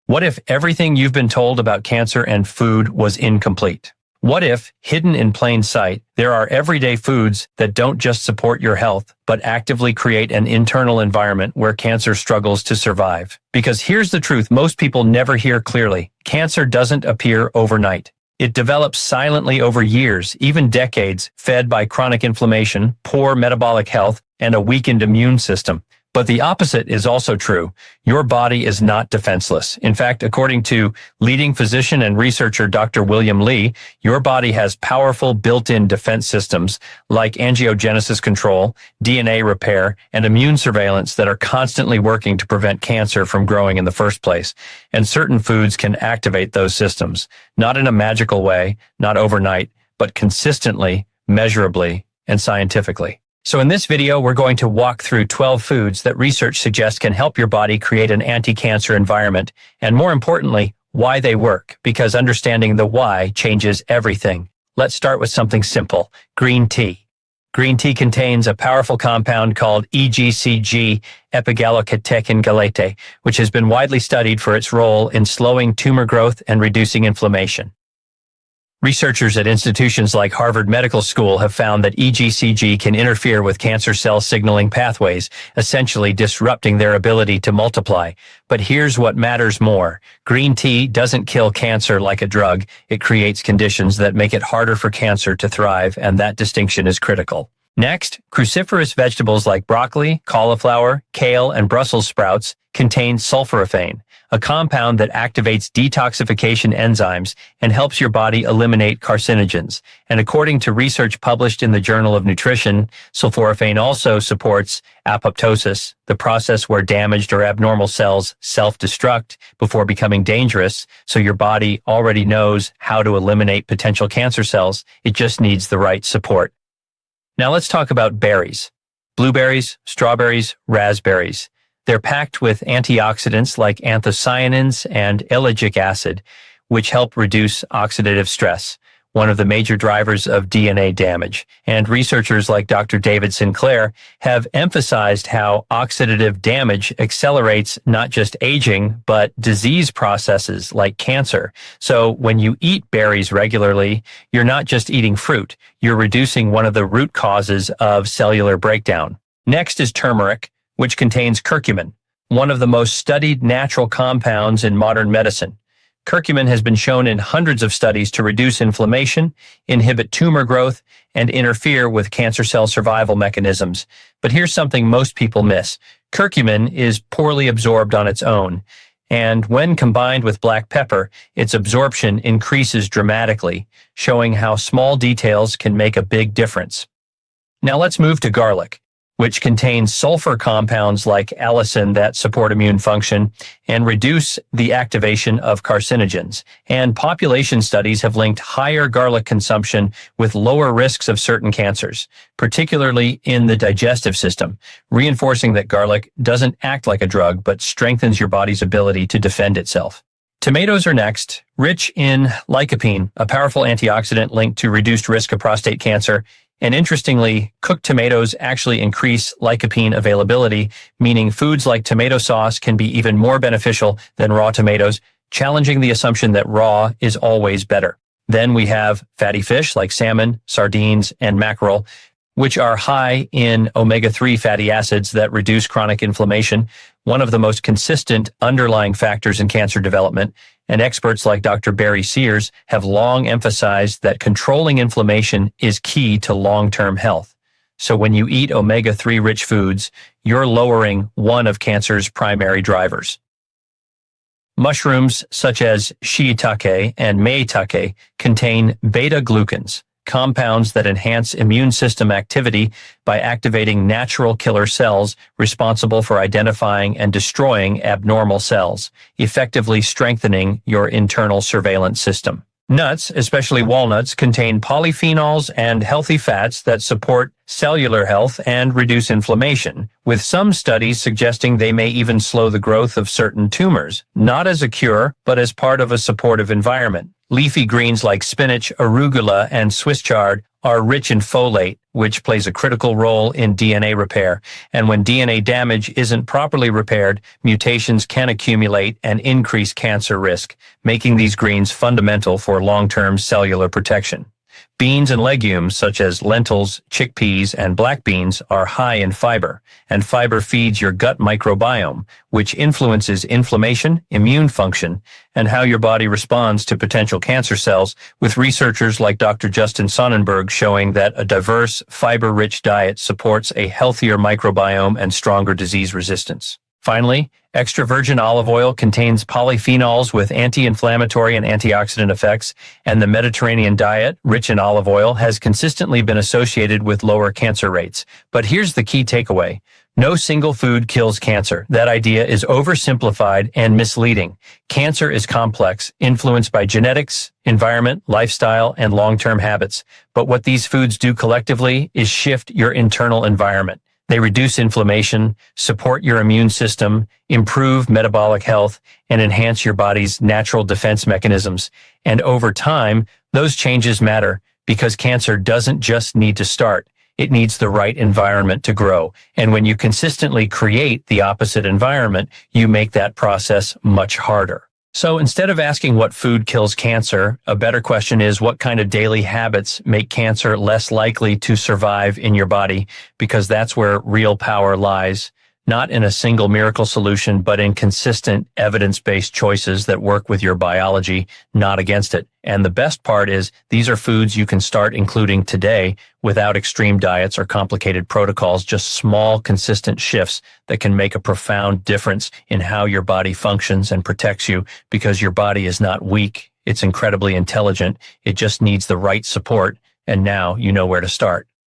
What if everything you've been told about cancer and food was incomplete? What if, hidden in plain sight, there are everyday foods that don't just support your health, but actively create an internal environment where cancer struggles to survive? Because here's the truth most people never hear clearly. Cancer doesn't appear overnight. It develops silently over years, even decades, fed by chronic inflammation, poor metabolic health, and a weakened immune system. But the opposite is also true. Your body is not defenseless. In fact, according to leading physician and researcher Dr. William Li, your body has powerful built-in defense systems like angiogenesis control, DNA repair, and immune surveillance that are constantly working to prevent cancer from growing in the first place. And certain foods can activate those systems, not in a magical way, not overnight, but consistently, measurably, and scientifically. So in this video, we're going to walk through 12 foods that research suggests can help your body create an anti-cancer environment, and more importantly, why they work, because understanding the why changes everything. Let's start with something simple, green tea. Green tea contains a powerful compound called EGCG, epigallocatechin galate, which has been widely studied for its role in slowing tumor growth and reducing inflammation. Researchers at institutions like Harvard Medical School have found that EGCG can interfere with cancer cell signaling pathways, essentially disrupting their ability to multiply. But here's what matters more. Green tea doesn't kill cancer like a drug. It creates conditions that make it harder for cancer to thrive, and that distinction is critical. Next, cruciferous vegetables like broccoli, cauliflower, kale, and Brussels sprouts contain sulforaphane, a compound that activates detoxification enzymes and helps your body eliminate carcinogens. And according to research published in the Journal of Nutrition, sulforaphane also supports apoptosis, the process where damaged or abnormal cells self-destruct before becoming dangerous, so your body already knows how to eliminate potential cancer cells. It just needs the right support. Now let's talk about berries. Blueberries, strawberries, raspberries. They're packed with antioxidants like anthocyanins and ellagic acid, which help reduce oxidative stress, one of the major drivers of DNA damage. And researchers like Dr. David Sinclair have emphasized how oxidative damage accelerates not just aging, but disease processes like cancer. So when you eat berries regularly, you're not just eating fruit, you're reducing one of the root causes of cellular breakdown. Next is turmeric, which contains curcumin, one of the most studied natural compounds in modern medicine. Curcumin has been shown in hundreds of studies to reduce inflammation, inhibit tumor growth, and interfere with cancer cell survival mechanisms. But here's something most people miss. Curcumin is poorly absorbed on its own, and when combined with black pepper, its absorption increases dramatically, showing how small details can make a big difference. Now let's move to garlic, which contains sulfur compounds like allicin that support immune function and reduce the activation of carcinogens. And population studies have linked higher garlic consumption with lower risks of certain cancers, particularly in the digestive system, reinforcing that garlic doesn't act like a drug but strengthens your body's ability to defend itself. Tomatoes are next, rich in lycopene, a powerful antioxidant linked to reduced risk of prostate cancer. And interestingly, cooked tomatoes actually increase lycopene availability, meaning foods like tomato sauce can be even more beneficial than raw tomatoes, challenging the assumption that raw is always better. Then we have fatty fish like salmon, sardines, and mackerel, which are high in omega-3 fatty acids that reduce chronic inflammation, one of the most consistent underlying factors in cancer development. And experts like Dr. Barry Sears have long emphasized that controlling inflammation is key to long-term health. So when you eat omega-3 rich foods, you're lowering one of cancer's primary drivers. Mushrooms such as shiitake and maitake contain beta-glucans, compounds that enhance immune system activity by activating natural killer cells responsible for identifying and destroying abnormal cells, effectively strengthening your internal surveillance system. Nuts, especially walnuts, contain polyphenols and healthy fats that support cellular health and reduce inflammation, with some studies suggesting they may even slow the growth of certain tumors, not as a cure, but as part of a supportive environment. Leafy greens like spinach, arugula, and Swiss chard are rich in folate, which plays a critical role in DNA repair. And when DNA damage isn't properly repaired, mutations can accumulate and increase cancer risk, making these greens fundamental for long-term cellular protection. Beans and legumes such as lentils, chickpeas, and black beans are high in fiber, and fiber feeds your gut microbiome, which influences inflammation, immune function, and how your body responds to potential cancer cells, with researchers like Dr. Justin Sonnenberg showing that a diverse, fiber-rich diet supports a healthier microbiome and stronger disease resistance. Finally, extra virgin olive oil contains polyphenols with anti-inflammatory and antioxidant effects, and the Mediterranean diet, rich in olive oil, has consistently been associated with lower cancer rates. But here's the key takeaway. No single food kills cancer. That idea is oversimplified and misleading. Cancer is complex, influenced by genetics, environment, lifestyle, and long-term habits. But what these foods do collectively is shift your internal environment. They reduce inflammation, support your immune system, improve metabolic health, and enhance your body's natural defense mechanisms. And over time, those changes matter because cancer doesn't just need to start. It needs the right environment to grow. And when you consistently create the opposite environment, you make that process much harder. So instead of asking what food kills cancer, a better question is what kind of daily habits make cancer less likely to survive in your body, because that's where real power lies, not in a single miracle solution, but in consistent evidence-based choices that work with your biology, not against it. And the best part is these are foods you can start including today without extreme diets or complicated protocols, just small, consistent shifts that can make a profound difference in how your body functions and protects you, because your body is not weak. It's incredibly intelligent. It just needs the right support. And now you know where to start.